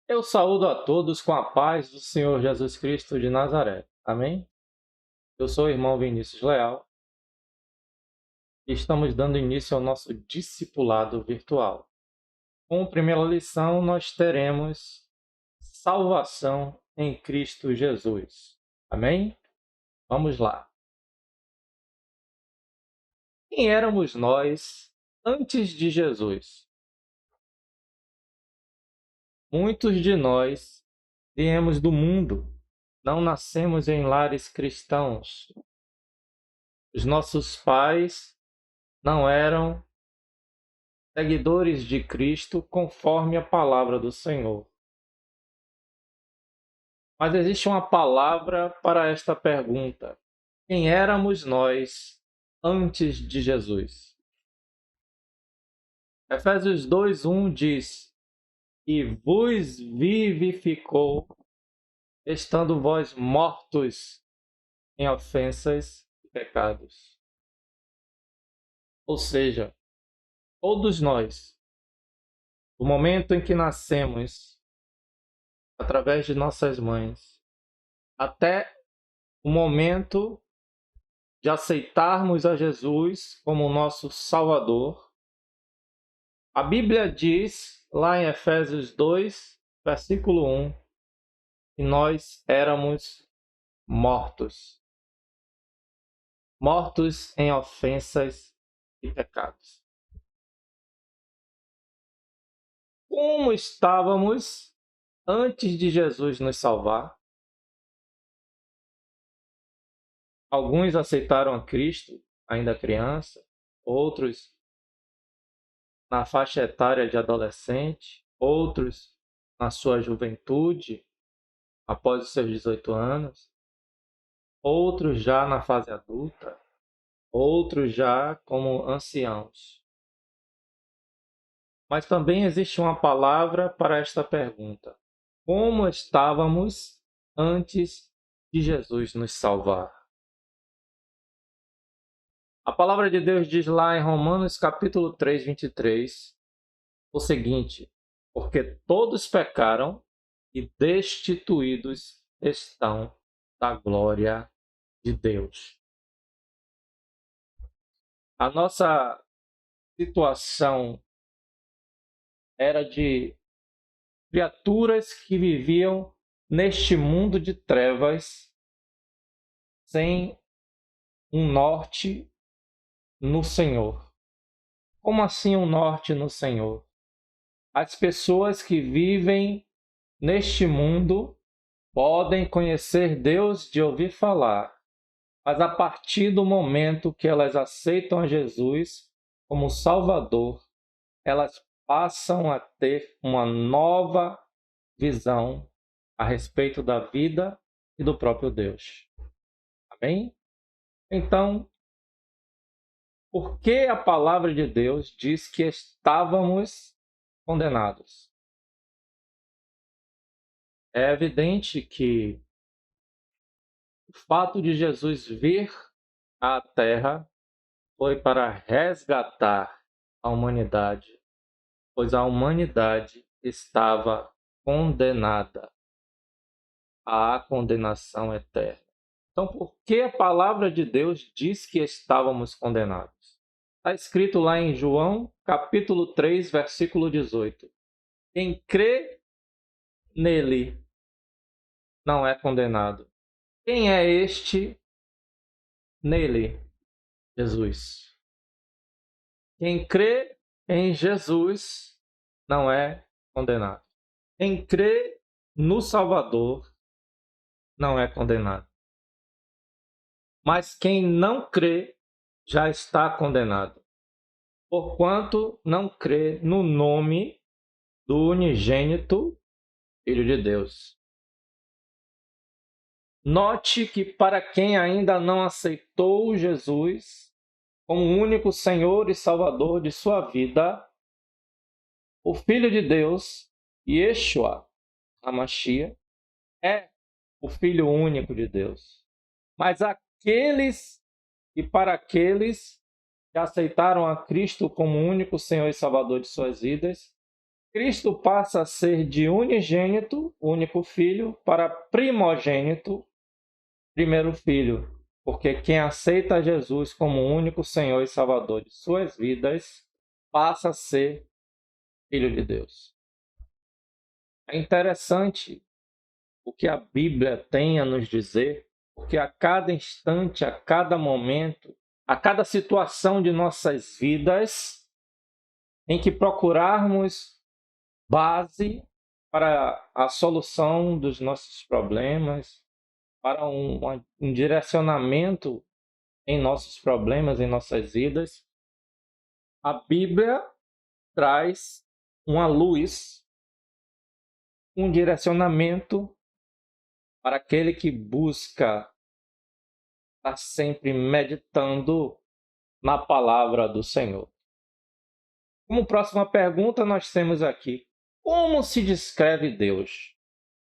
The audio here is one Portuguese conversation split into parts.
Eu saúdo a todos com a paz do Senhor Jesus Cristo de Nazaré. Amém? Eu sou o irmão Vinícius Leal e estamos dando início ao nosso discipulado virtual. Como primeira lição, nós teremos salvação em Cristo Jesus. Amém? Vamos lá. Quem éramos nós antes de Jesus? Muitos de nós viemos do mundo, não nascemos em lares cristãos. Os nossos pais não eram seguidores de Cristo conforme a palavra do Senhor. Mas existe uma palavra para esta pergunta: quem éramos nós antes de Jesus? Efésios 2:1 diz: e vos vivificou, estando vós mortos em ofensas e pecados. Ou seja, todos nós, do momento em que nascemos, através de nossas mães, até o momento de aceitarmos a Jesus como nosso Salvador, a Bíblia diz, lá em Efésios 2, versículo 1, que nós éramos mortos. Mortos em ofensas e pecados. Como estávamos antes de Jesus nos salvar? Alguns aceitaram a Cristo ainda criança, outros na faixa etária de adolescente, outros na sua juventude, após os seus 18 anos, outros já na fase adulta, outros já como anciãos. Mas também existe uma palavra para esta pergunta: como estávamos antes de Jesus nos salvar? A palavra de Deus diz lá em Romanos capítulo 3, 23, o seguinte: porque todos pecaram e destituídos estão da glória de Deus. A nossa situação era de criaturas que viviam neste mundo de trevas sem um norte no Senhor. Como assim um norte no Senhor? As pessoas que vivem neste mundo podem conhecer Deus de ouvir falar, mas a partir do momento que elas aceitam a Jesus como Salvador, elas passam a ter uma nova visão a respeito da vida e do próprio Deus. Amém? Então, por que a palavra de Deus diz que estávamos condenados? É evidente que o fato de Jesus vir à Terra foi para resgatar a humanidade, pois a humanidade estava condenada à condenação eterna. Então, por que a palavra de Deus diz que estávamos condenados? Está escrito lá em João, capítulo 3, versículo 18. Quem crê nele não é condenado. Quem é este nele? Jesus. Quem crê em Jesus não é condenado. Quem crê no Salvador não é condenado. Mas quem não crê já está condenado, porquanto não crê no nome do unigênito Filho de Deus. Note que para quem ainda não aceitou Jesus como único Senhor e Salvador de sua vida, o Filho de Deus, Yeshua HaMashiach, é o Filho único de Deus. Mas para aqueles que aceitaram a Cristo como único Senhor e Salvador de suas vidas, Cristo passa a ser de unigênito, único filho, para primogênito, primeiro filho. Porque quem aceita Jesus como único Senhor e Salvador de suas vidas, passa a ser filho de Deus. É interessante o que a Bíblia tem a nos dizer, porque a cada instante, a cada momento, a cada situação de nossas vidas, em que procurarmos base para a solução dos nossos problemas, para um direcionamento em nossos problemas, em nossas vidas, a Bíblia traz uma luz, um direcionamento para aquele que busca estar sempre meditando na palavra do Senhor. Como próxima pergunta, nós temos aqui: como se descreve Deus?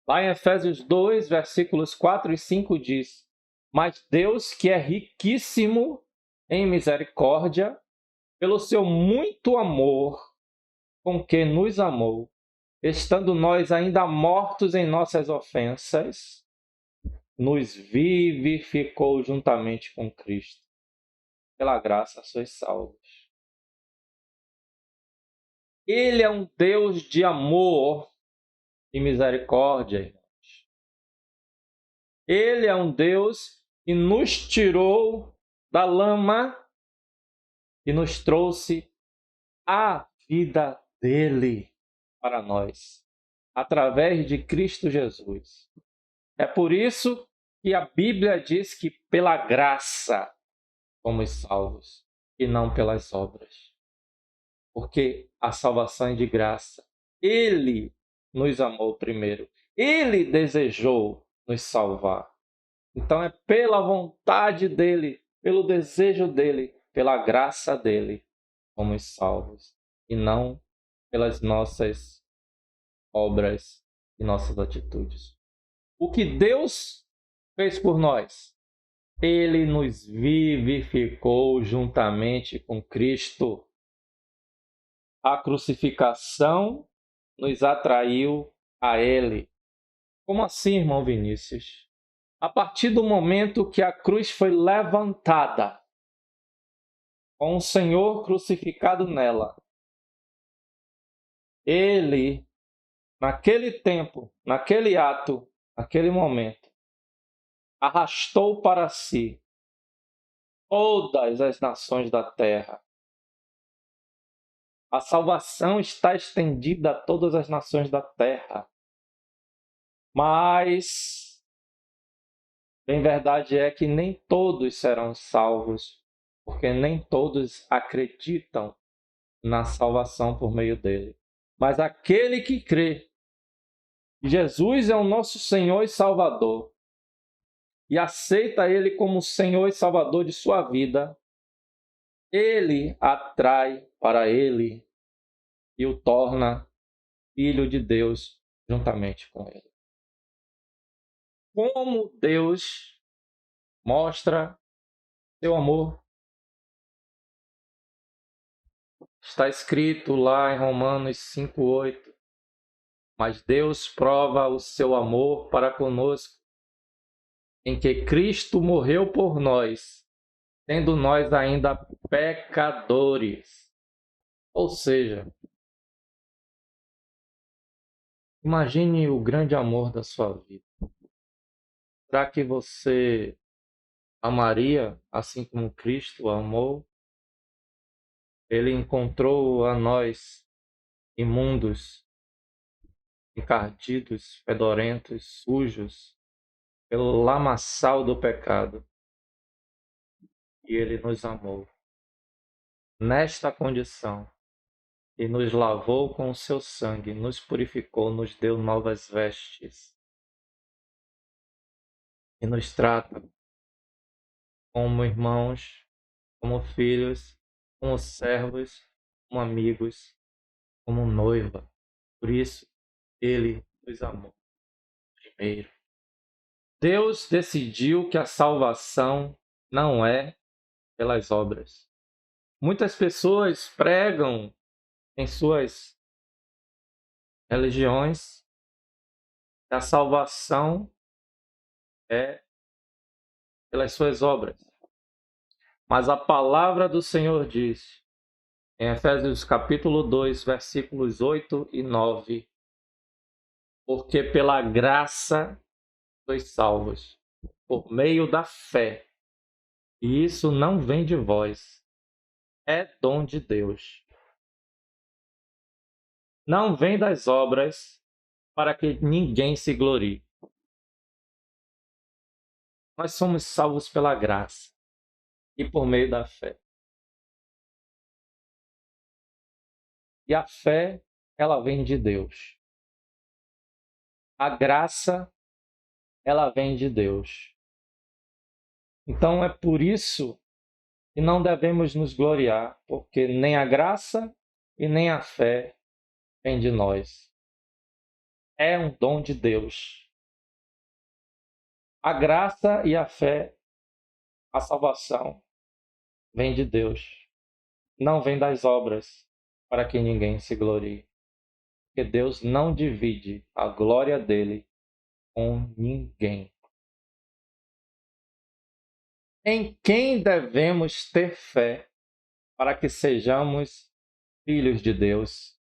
Lá em Efésios 2, versículos 4 e 5 diz: mas Deus, que é riquíssimo em misericórdia, pelo seu muito amor com que nos amou, estando nós ainda mortos em nossas ofensas, nos vivificou juntamente com Cristo. Pela graça sois salvos. Ele é um Deus de amor e misericórdia, irmãos. Ele é um Deus que nos tirou da lama e nos trouxe a vida dele para nós, através de Cristo Jesus. É por isso que a Bíblia diz que pela graça somos salvos e não pelas obras. Porque a salvação é de graça. Ele nos amou primeiro. Ele desejou nos salvar. Então é pela vontade dele, pelo desejo dele, pela graça dele, somos salvos. E não pelas nossas obras e nossas atitudes. O que Deus fez por nós? Ele nos vivificou juntamente com Cristo. A crucificação nos atraiu a Ele. Como assim, irmão Vinícius? A partir do momento que a cruz foi levantada, com o Senhor crucificado nela, Ele, naquele tempo, naquele ato, naquele momento, arrastou para si todas as nações da terra. A salvação está estendida a todas as nações da terra. Mas, bem verdade é que nem todos serão salvos, porque nem todos acreditam na salvação por meio dele. Mas aquele que crê que Jesus é o nosso Senhor e Salvador, e aceita Ele como Senhor e Salvador de sua vida, Ele atrai para Ele e o torna filho de Deus juntamente com Ele. Como Deus mostra seu amor? Está escrito lá em Romanos 5:8. Mas Deus prova o seu amor para conosco, em que Cristo morreu por nós, sendo nós ainda pecadores. Ou seja, imagine o grande amor da sua vida. Será que você amaria assim como Cristo amou? Ele encontrou a nós imundos, encardidos, fedorentos, sujos, pelo lamaçal do pecado. E Ele nos amou nesta condição e nos lavou com o seu sangue, nos purificou, nos deu novas vestes e nos trata como irmãos, como filhos, como servos, como amigos, como noiva. Por isso, Ele nos amou primeiro. Deus decidiu que a salvação não é pelas obras. Muitas pessoas pregam em suas religiões, a salvação é pelas suas obras. Mas a palavra do Senhor diz, em Efésios capítulo 2, versículos 8 e 9, porque pela graça sois salvos, por meio da fé. E isso não vem de vós, é dom de Deus. Não vem das obras, para que ninguém se glorie. Nós somos salvos pela graça e por meio da fé. E a fé, ela vem de Deus. A graça, ela vem de Deus. Então é por isso que não devemos nos gloriar, porque nem a graça e nem a fé vem de nós. É um dom de Deus. A graça e a fé, a salvação, vem de Deus. Não vem das obras, para que ninguém se glorie. Porque Deus não divide a glória dele com ninguém. Em quem devemos ter fé para que sejamos filhos de Deus?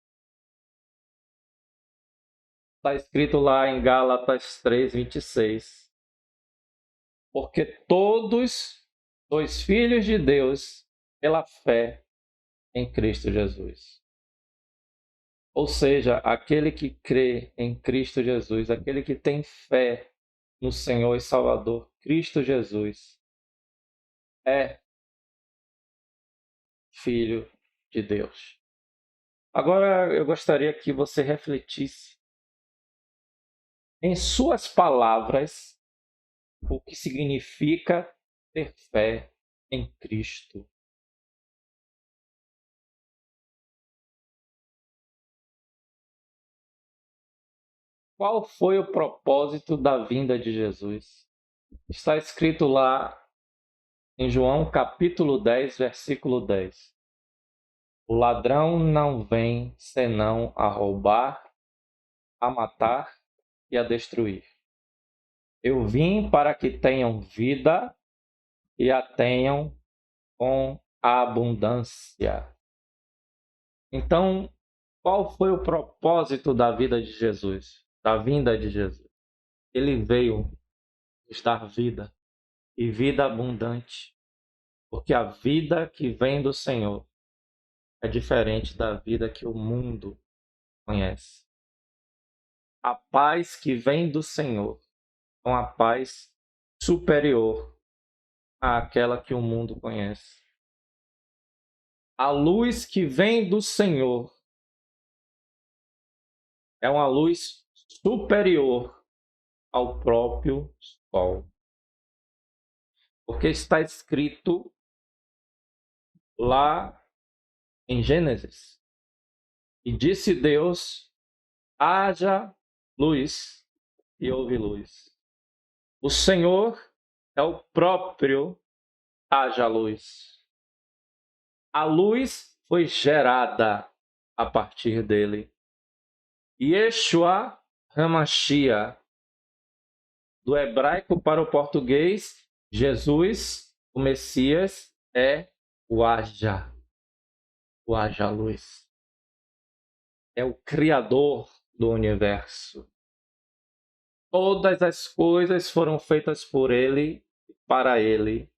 Está escrito lá em Gálatas 3:26. Porque todos sois filhos de Deus pela fé em Cristo Jesus. Ou seja, aquele que crê em Cristo Jesus, aquele que tem fé no Senhor e Salvador Cristo Jesus, é filho de Deus. Agora eu gostaria que você refletisse em suas palavras o que significa ter fé em Cristo. Qual foi o propósito da vinda de Jesus? Está escrito lá em João capítulo 10, versículo 10. O ladrão não vem senão a roubar, a matar e a destruir. Eu vim para que tenham vida e a tenham com abundância. Então, qual foi o propósito da vida de Jesus, da vinda de Jesus? Ele veio nos dar vida e vida abundante, porque a vida que vem do Senhor é diferente da vida que o mundo conhece. A paz que vem do Senhor é uma paz superior àquela que o mundo conhece. A luz que vem do Senhor é uma luz superior ao próprio sol. Porque está escrito lá em Gênesis. E disse Deus, haja luz, e houve luz. O Senhor é o próprio haja luz. A luz foi gerada a partir dele. Yeshua HaMashiach, do hebraico para o português, Jesus, o Messias, é o haja luz. É o Criador do universo. Todas as coisas foram feitas por ele e para ele,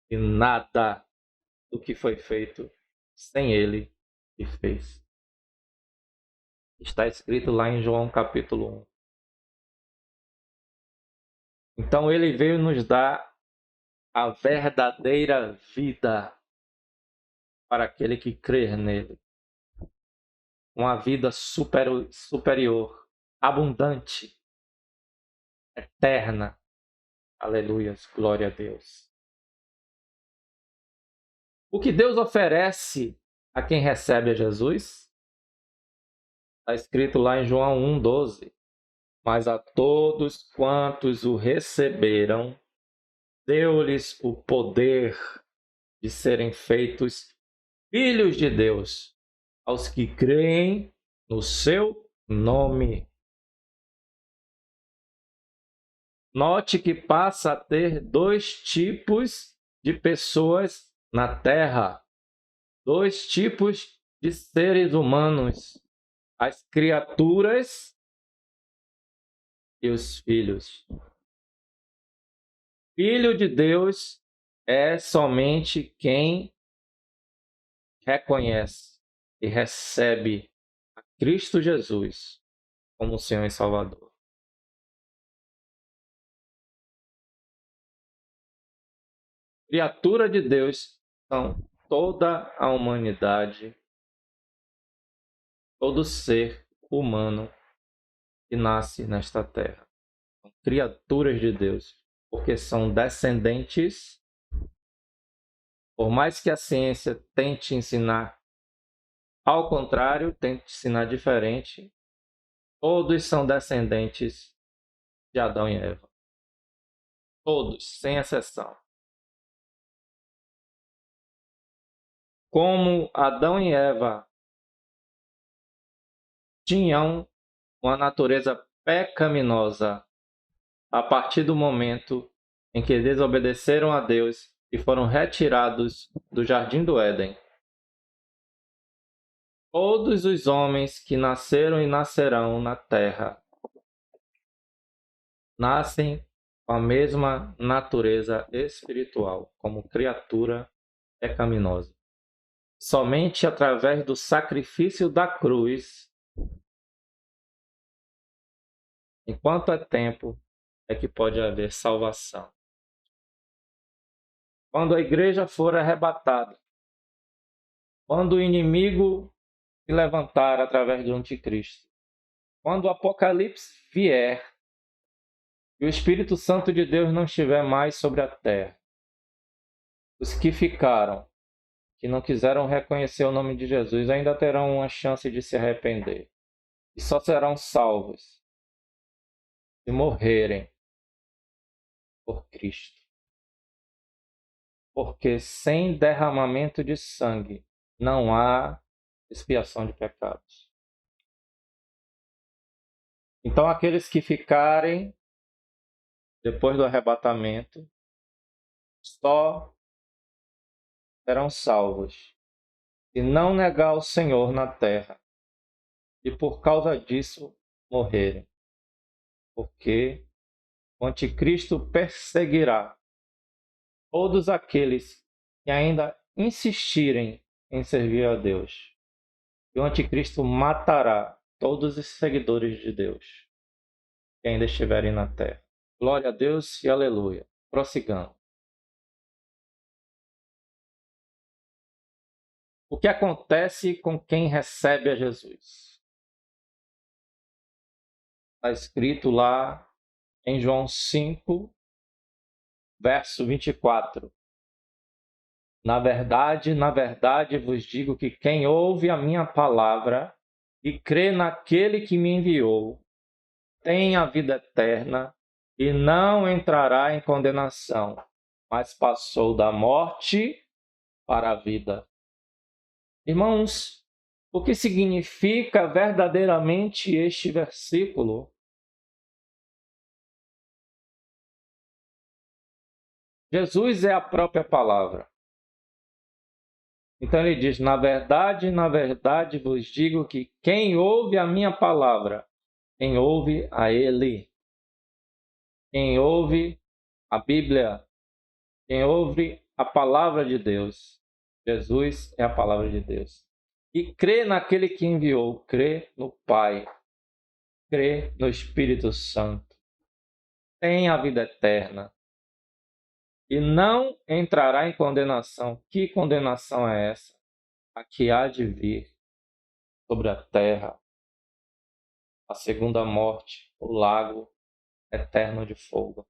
e nada do que foi feito sem ele se fez. Está escrito lá em João capítulo 1. Então ele veio nos dar a verdadeira vida para aquele que crer nele. Uma vida superior, abundante, eterna. Aleluias, glória a Deus. O que Deus oferece a quem recebe a Jesus? Está escrito lá em João 1,12. Mas a todos quantos o receberam, deu-lhes o poder de serem feitos filhos de Deus, aos que creem no seu nome. Note que passa a ter dois tipos de pessoas na Terra, dois tipos de seres humanos, as criaturas e os filhos. Filho de Deus é somente quem reconhece e recebe a Cristo Jesus como Senhor e Salvador. Criatura de Deus são toda a humanidade, todo ser humano que nasce nesta terra. São criaturas de Deus, porque são descendentes. Por mais que a ciência tente ensinar ao contrário, tente ensinar diferente, todos são descendentes de Adão e Eva. Todos, sem exceção. Como Adão e Eva tinham uma natureza pecaminosa a partir do momento em que desobedeceram a Deus e foram retirados do Jardim do Éden. Todos os homens que nasceram e nascerão na terra nascem com a mesma natureza espiritual, como criatura pecaminosa. Somente através do sacrifício da cruz, enquanto é tempo, é que pode haver salvação. Quando a igreja for arrebatada, quando o inimigo se levantar através do anticristo, quando o Apocalipse vier e o Espírito Santo de Deus não estiver mais sobre a terra, os que ficaram, que não quiseram reconhecer o nome de Jesus, ainda terão uma chance de se arrepender. E só serão salvos se morrerem por Cristo. Porque sem derramamento de sangue não há expiação de pecados. Então, aqueles que ficarem depois do arrebatamento só serão salvos se não negar o Senhor na terra e por causa disso morrerem. Porque o anticristo perseguirá todos aqueles que ainda insistirem em servir a Deus. E o anticristo matará todos os seguidores de Deus que ainda estiverem na terra. Glória a Deus e aleluia. Prossigamos. O que acontece com quem recebe a Jesus? Está escrito lá em João 5, verso 24. Na verdade vos digo que quem ouve a minha palavra e crê naquele que me enviou, tem a vida eterna e não entrará em condenação, mas passou da morte para a vida. Irmãos, o que significa verdadeiramente este versículo? Jesus é a própria palavra. Então ele diz, na verdade vos digo que quem ouve a minha palavra, quem ouve a ele, quem ouve a Bíblia, quem ouve a palavra de Deus, Jesus é a palavra de Deus. E crê naquele que enviou, crê no Pai, crê no Espírito Santo, tem a vida eterna e não entrará em condenação. Que condenação é essa? A que há de vir sobre a terra, a segunda morte, o lago eterno de fogo.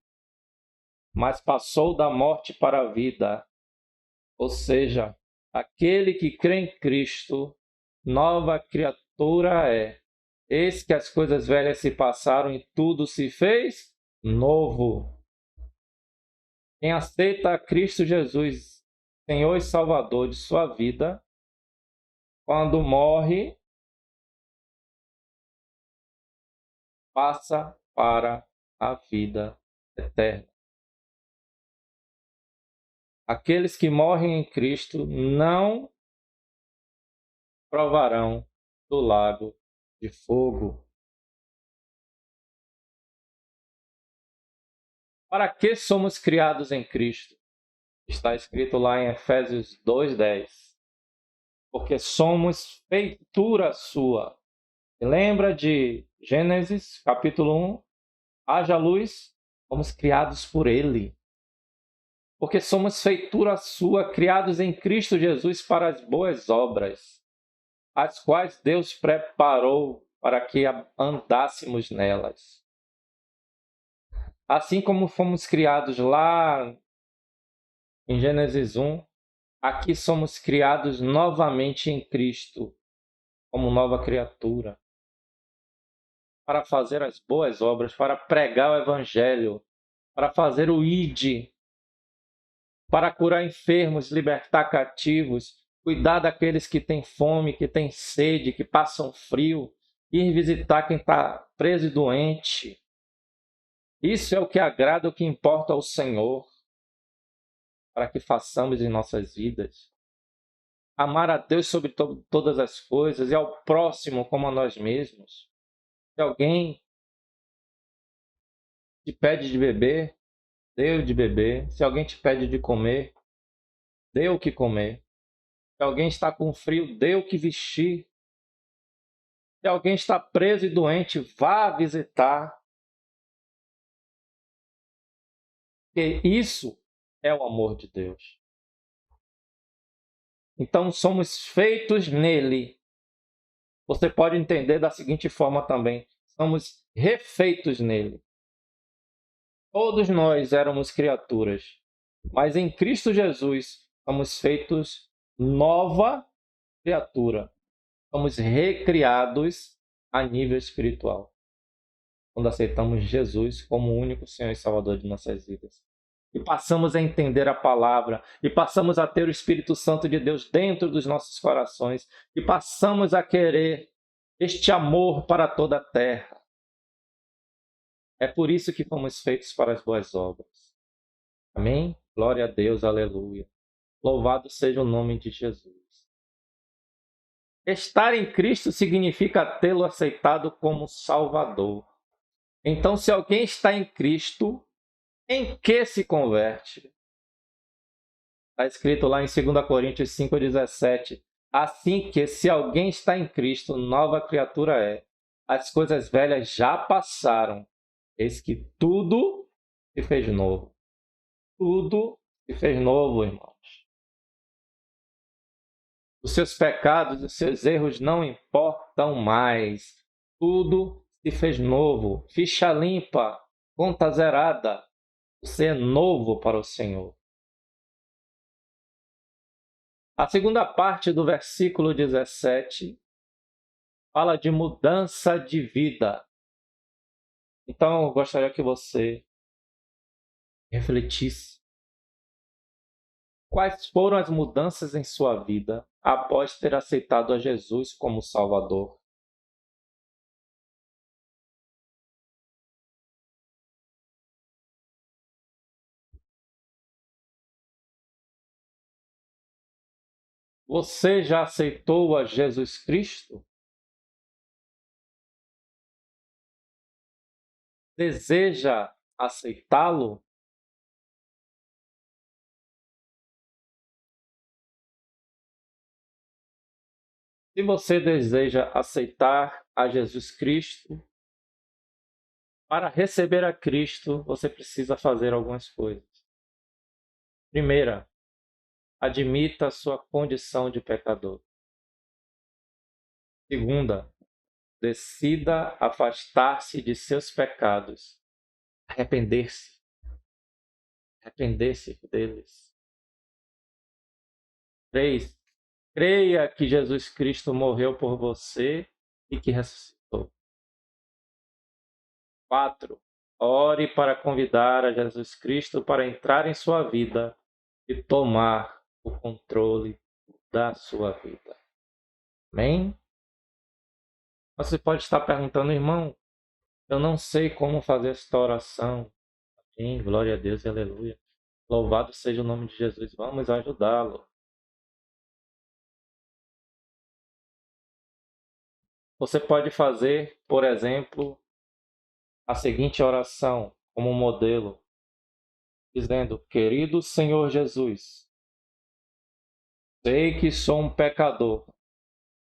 Mas passou da morte para a vida, ou seja, aquele que crê em Cristo, nova criatura é. Eis que as coisas velhas se passaram e tudo se fez novo. Quem aceita a Cristo Jesus, Senhor e Salvador de sua vida, quando morre, passa para a vida eterna. Aqueles que morrem em Cristo não provarão do lago de fogo. Para que somos criados em Cristo? Está escrito lá em Efésios 2:10. Porque somos feitura sua. Lembra de Gênesis, capítulo 1? Haja luz, fomos criados por Ele. Porque somos feitura sua, criados em Cristo Jesus para as boas obras, as quais Deus preparou para que andássemos nelas. Assim como fomos criados lá em Gênesis 1, aqui somos criados novamente em Cristo, como nova criatura, para fazer as boas obras, para pregar o Evangelho, para fazer o ID, para curar enfermos, libertar cativos, cuidar daqueles que têm fome, que têm sede, que passam frio, ir visitar quem está preso e doente. Isso é o que agrada, o que importa ao Senhor, para que façamos em nossas vidas. Amar a Deus sobre todas as coisas e ao próximo como a nós mesmos. Se alguém te pede de beber, dê o de beber. Se alguém te pede de comer, dê o que comer. Se alguém está com frio, dê o que vestir. Se alguém está preso e doente, vá visitar. Porque isso é o amor de Deus. Então somos feitos nele. Você pode entender da seguinte forma também: somos refeitos nele. Todos nós éramos criaturas, mas em Cristo Jesus somos feitos nova criatura. Somos recriados a nível espiritual, quando aceitamos Jesus como o único Senhor e Salvador de nossas vidas. E passamos a entender a palavra, e passamos a ter o Espírito Santo de Deus dentro dos nossos corações, e passamos a querer este amor para toda a terra. É por isso que fomos feitos para as boas obras. Amém? Glória a Deus, aleluia. Louvado seja o nome de Jesus. Estar em Cristo significa tê-lo aceitado como Salvador. Então, se alguém está em Cristo, em que se converte? Está escrito lá em 2 Coríntios 5,17. Assim que, se alguém está em Cristo, nova criatura é. As coisas velhas já passaram. Eis que tudo se fez novo. Tudo se fez novo, irmãos. Os seus pecados, os seus erros não importam mais. Tudo se fez novo. Ficha limpa, conta zerada. Você é novo para o Senhor. A segunda parte do versículo 17 fala de mudança de vida. Então, eu gostaria que você refletisse. Quais foram as mudanças em sua vida após ter aceitado a Jesus como Salvador? Você já aceitou a Jesus Cristo? Deseja aceitá-lo? Se você deseja aceitar a Jesus Cristo, para receber a Cristo, você precisa fazer algumas coisas. Primeira, admita a sua condição de pecador. Segunda, decida afastar-se de seus pecados, arrepender-se deles. 3, creia que Jesus Cristo morreu por você e que ressuscitou. 4, ore para convidar a Jesus Cristo para entrar em sua vida e tomar o controle da sua vida. Amém? Você pode estar perguntando, irmão, Eu não sei como fazer esta oração. Amém. Glória a Deus e aleluia. Louvado seja o nome de Jesus. Vamos ajudá-lo. Você pode fazer, por exemplo, a seguinte oração como modelo, dizendo: Querido Senhor Jesus, sei que sou um pecador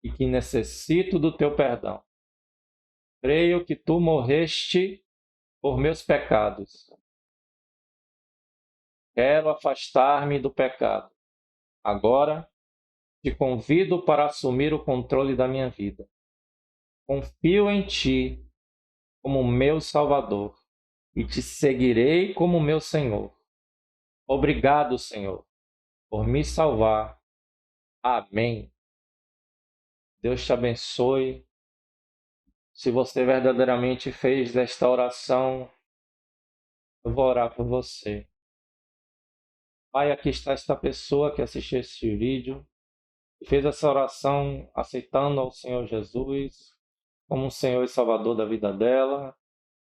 e que necessito do teu perdão. Creio que tu morreste por meus pecados. Quero afastar-me do pecado. Agora te convido para assumir o controle da minha vida. Confio em ti como meu Salvador e te seguirei como meu Senhor. Obrigado, Senhor, por me salvar. Amém. Deus te abençoe. Se você verdadeiramente fez esta oração, eu vou orar por você. Pai, aqui está esta pessoa que assistiu este vídeo e fez essa oração aceitando ao Senhor Jesus como um Senhor e Salvador da vida dela.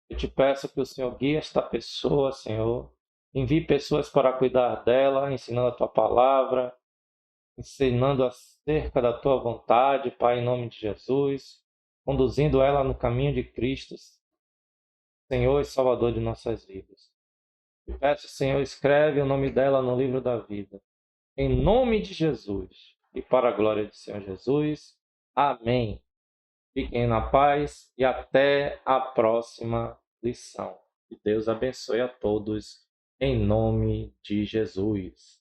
Eu te peço que o Senhor guie esta pessoa, Senhor. Envie pessoas para cuidar dela, ensinando a tua palavra, ensinando acerca da tua vontade, Pai, em nome de Jesus, conduzindo ela no caminho de Cristo, Senhor e Salvador de nossas vidas. Eu peço, Senhor, escreve o nome dela no livro da vida. Em nome de Jesus e para a glória do Senhor Jesus. Amém. Fiquem na paz e até a próxima lição. Que Deus abençoe a todos em nome de Jesus.